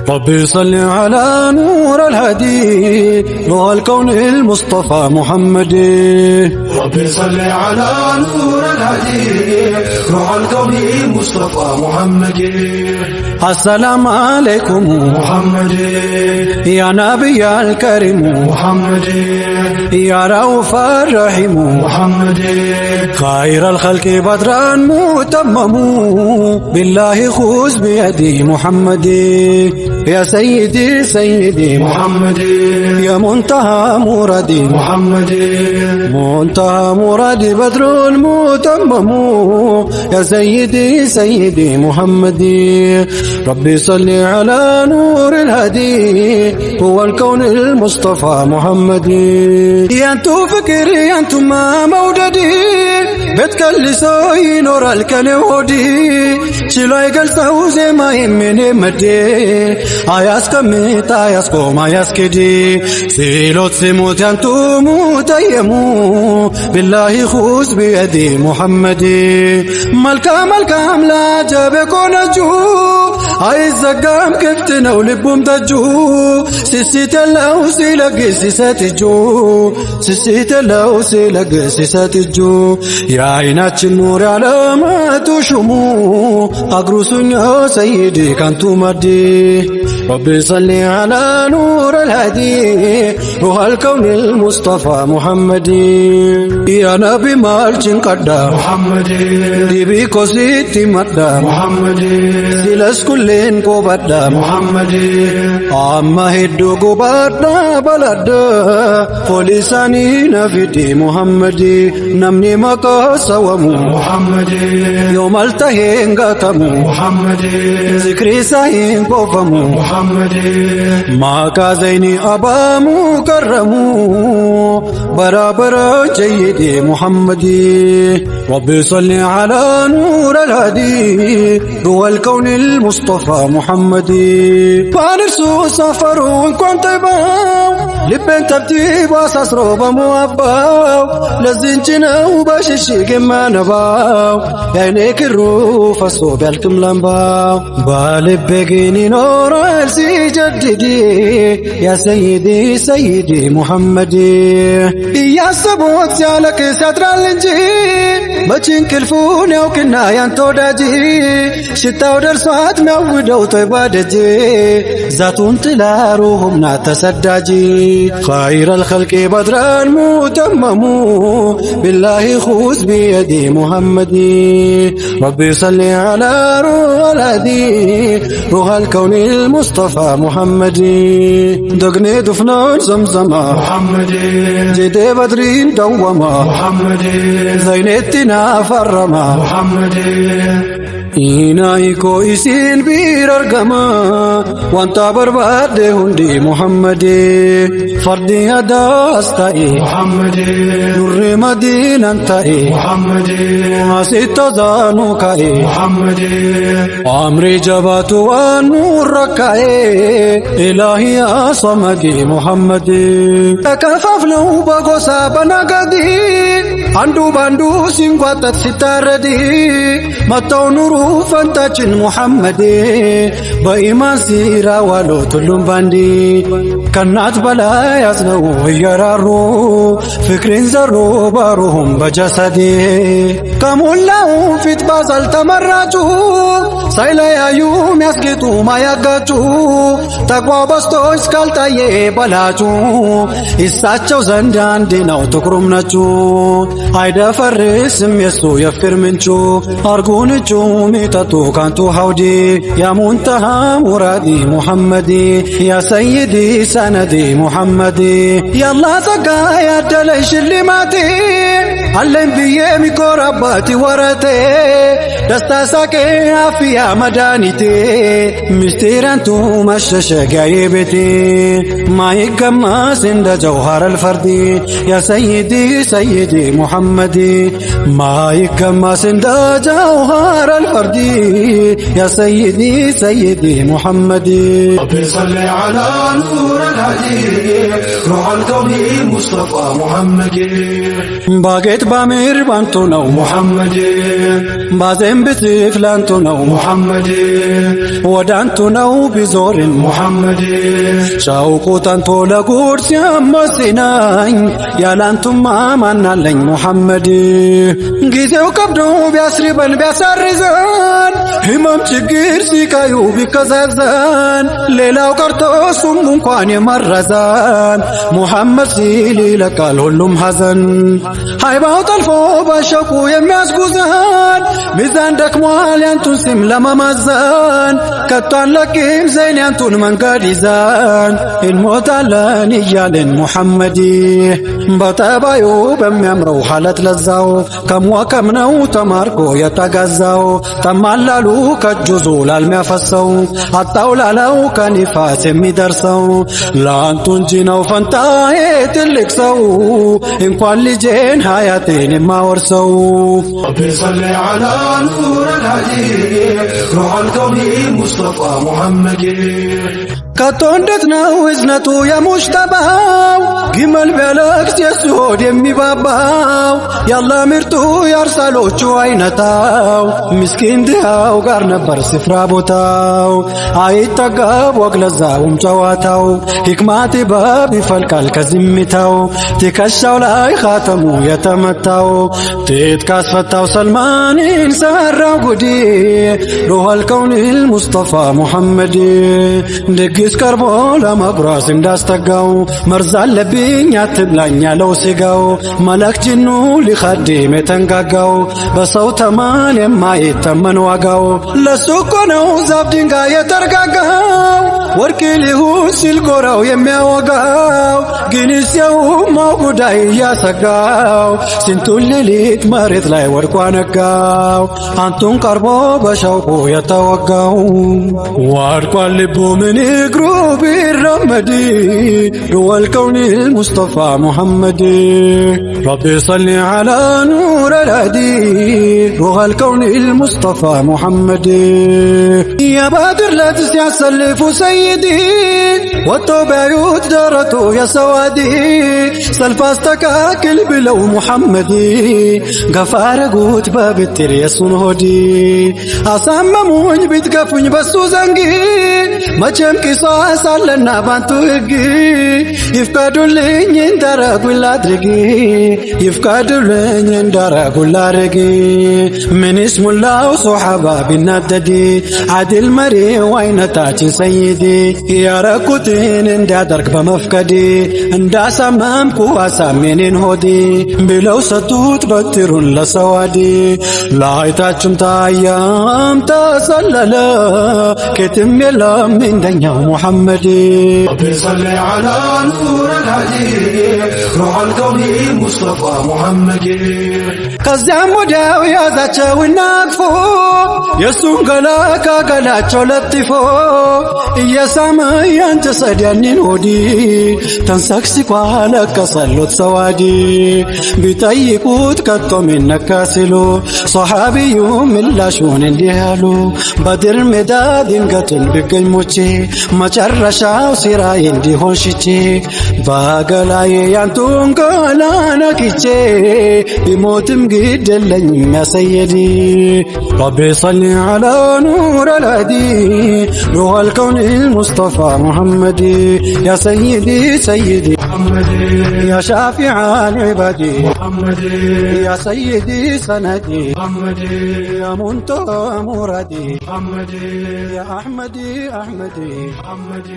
ربي صل على نور الهدي نور الكون المصطفى محمد. ربي صل على نور الهدي نور الكون المصطفى محمد. السلام عليكم محمد يا نبي الكريم محمد يا رؤوف الرحيم محمد. خير الخلق بدرا متمم بالله خذ بيدي محمد. يا سيدي سيدي محمد يا منتهى مرادي محمد. منتهى مرادي بدر متمم يا سيدي سيدي محمد. ربي صل على نور الهدي هو الكون المصطفى محمد. يا انتو فكري يا انتو ما موددي بتكلسو ينور الكنودي شلو يقلسو زي ما يمني مدي አያስቀምጥ አያስቆም አያስኬድ ሲሎት ሲሞት ያንቱ ሙተየሙ ቢላሂ ኹዝ ቢየዲ ሙሐመድ። መልካም መልካም ላጀብ ቆነጁ አይዘጋም ክፍት ነው ልቡም ደጁ ስስት የለው ሲለግስ ሲሰጥ እጁ ስስት የለው ሲለግስ ሲሰጥ እጁ የዓይናችን ኑር ያለመቱ ሹሙ አግሩሱኞ ሰይድ ካንቱ ማዲ። ربي صل على نور الهدي روح الكون المصطفى محمد. يا نبي مالجن قدا محمد ديبي كوسيت مدا محمد. سيلس كلين كوبدا محمد أما هدو كوبدا بلد فوليساني نفدي محمد. نمني مكا سوامو محمد يوم التهين قاتمو محمد. ذكري ساين قوفمو محمد माका ज़ैनी अबामू करमू बराबर जय्यदे मुहम्मदी. रब्बी सल्लि अला नूर الهدي هو الكون المصطفى محمدي. فارسو سفرو كنت باو لبن ترتيب واساسرو بمواباو لزنجنو بششيق ما نباو يعنيك الروف الصوب يالكم لنباو بالبقيني نور سيجددي يا سيدي سيدي محمدي. يا سبوت سالك ستر الانجي بچين كلفون يوكنا يانتو داجي شتاو درسات ميودو طيبا دجي ذاتون تلاروهم ناتسداجي. خير الخلق بدرا متمم بالله خذ بيدي محمدي. ربي صل على روح الهدي روح الكون المصطفى محمدي. دقني دفنان زمزمة محمد جدي بدرين دوما محمد. زينتنا فرما محمد إينايكو إسين بير أرقما وانتا برباد هندي محمد. فردي أدا أستائي محمد نور مدينة انتائي محمد. ست زانو كائي محمد عمري جبات والنور ركائي إلهي صمدي محمد. تكفف له بغوصا بناقدي عندو باندو سنقواتت ستاردي متو نورو فانتاچن محمد. بإيمان سيرا والو تلوم باندي كنات بلا يزنو يرارو فكرين زرو باروهم بجسدي كمولاو فيت بازل تمراجو سايلا يوم يسكتو ما يقاتو تقوى بستو اسكالتا يبلاجو إساتشو زندان ديناو تكرم نجو هيدا فرسم يسو يفر منشو أرغونجو ميتاتو كانتو حودي يا منتهى مرادي محمدي. يا سيدي سندي محمدي. يا الله تقا يا دليش اللي ماتي علم بيامي كورباتي ورتي دستا ساكي عافية مدانيتي مستيرانتو مشاشة قايبتي ما يقماس عند جوهر الفردي. يا سيدي سيدي محمدي ما يقماس عند جوهر الفردي. يا سيدي سيدي محمدي. ربي صل على نور الهدي روح الكون المصطفى محمد. باقيت بامير بانتو نو محمد بازم ብትፍ ላንቱ ነው ሙሐመድ ወደ አንቱ ነው ቢዞርን ሙሐመድ ሸውቁ ጠንቶ ለጉድ ሲያመሲናኝ ያላንቱማ ማናለኝ ሙሐመድ ጊዜው ከብዶ ቢያስሪበን ቢያሳርዘን ህመም ችግር ሲቃዩ ቢከዛዘን ሌላው ቀርቶ እሱም እንኳን የመረዘን ሙሐመድ ሲል ይለቃል ሁሉም ሐዘን ሃይባው ጠልፎ በሸቁ የሚያስጉዘን ሚዛን ደክሟል ያንቱን ስም ለመመዘን ከቶ አንለቅም ዘይን ያንቱን መንገድ ይዘን እንሞታለን እያልን ሙሐመድ በጠባዩ በሚያምረው ሐለት ለዛው ከሞከም ነው ተማርኮ የተገዛው ጠማላሉ ከእጁ ዙላል ሚያፈሰው አጣው ላለው ከኒፋስ የሚደርሰው ለአንቱ እንጂ ነው ፈንታዬ ትልቅ ሰው እንኳን ልጄን ሀያቴን የማወርሰው ربي صل على نور الهدي روح الكون مصطفى محمد ከቶ እንዴት ነው እዝነቱ የሙሽተባው ግመል ቢያለቅስ የሱ ሆድ የሚባባው ያላ ምርጡ የአርሳሎቹ አይነታው ምስኪን ድሃው ጋር ነበር ስፍራ ቦታው አይጠገብ ወግ ለዛውም ጨዋታው ሕክማት ጥበብ ይፈልቃል ከዝምታው ትከሻው ላይ ኻተሙ የተመታው ጤት ካስፈታው ሰልማንን ሰራው ጉዲ ሩሃል ከውኒል ሙስጠፋ ሙሐመድ ድግስ ቀርቦ ለመጉረስ እንዳስተጋው መርዝ አለብኝ አትብላኝ ያለው ሲጋው መለክ ጅኑ ሊኸድም የተንጋጋው በሰው ተማን የማይተመን ዋጋው ለሱ እኮ ነው ዛፍ ድንጋይ የተርጋጋው ወርቅ ሊሆን ሲል ጎራው የሚያወጋው ግን የውማው ጉዳይ እያሰጋው ስንቱን ሌሊት መሬት ላይ ወድቆ አነጋው አንቱን ቀርቦ በሸውቁ የተወጋው ወድቋል ልቡ ምን እግሩ ቢራመድ روى الكون المصطفى محمد ربي صل على نور الهدي روى الكون المصطفى محمد يا بادر لا تسع سلف سيدي والطبيعيوت دارته يا سوادي سلف استكاكل بلو محمدي غفار قوت باب التر يسون هدي أسممون بتقفون بسو زنقي ما جم قصاص لنا بانتو ይፍቀዱልኝ እንዳረጉላ አድርጊ ይፍቀዱልኝ እንዳረጉላ አድርጊ ምንስ ሙላው ሶሐባ ቢናደዲ አድል መሪው አይነታችን ሰይዲ ያረኩትን እንዳደርግ በመፍቀዲ እንዳሳመምኩ አሳሜኔን ሆዲ ብለው ሰጡት በትሩን ለሰዋዲ ላይታችም ታያም ተሰለለ ከትም የለም እንደኛው ሙሐመድ ربي صل على نور الهدي روح الكون مصطفى محمد ከዚያም ወዲያው ያዛቸውና አቅፎ የሱን ገላ ከገላቸው ለጥፎ እየሳመ ያንተ ሰዲያንን ሆዲ ተንሰክስኳ ለቀሰሎት ሰዋዲ ቢጠይቁት ከቶም ይነካ ሲሉ ሶሐቢዩ ምላሹን እንዲህ አሉ በድር ሜዳ ድንገቱን ቢገኝ ሞቼ መጨረሻው ሲራይ እንዲሆን ሽቼ በገላዬ ያንቱን ገላ ነክቼ ቢሞትም قد اللين يا سيدي ربي صل على نور الهدي روح الكون المصطفى محمد يا سيدي سيدي محمد يا شافع العباد محمد يا سيدي سندي محمد يا منتهى مرادي محمد يا أحمدي أحمدي محمد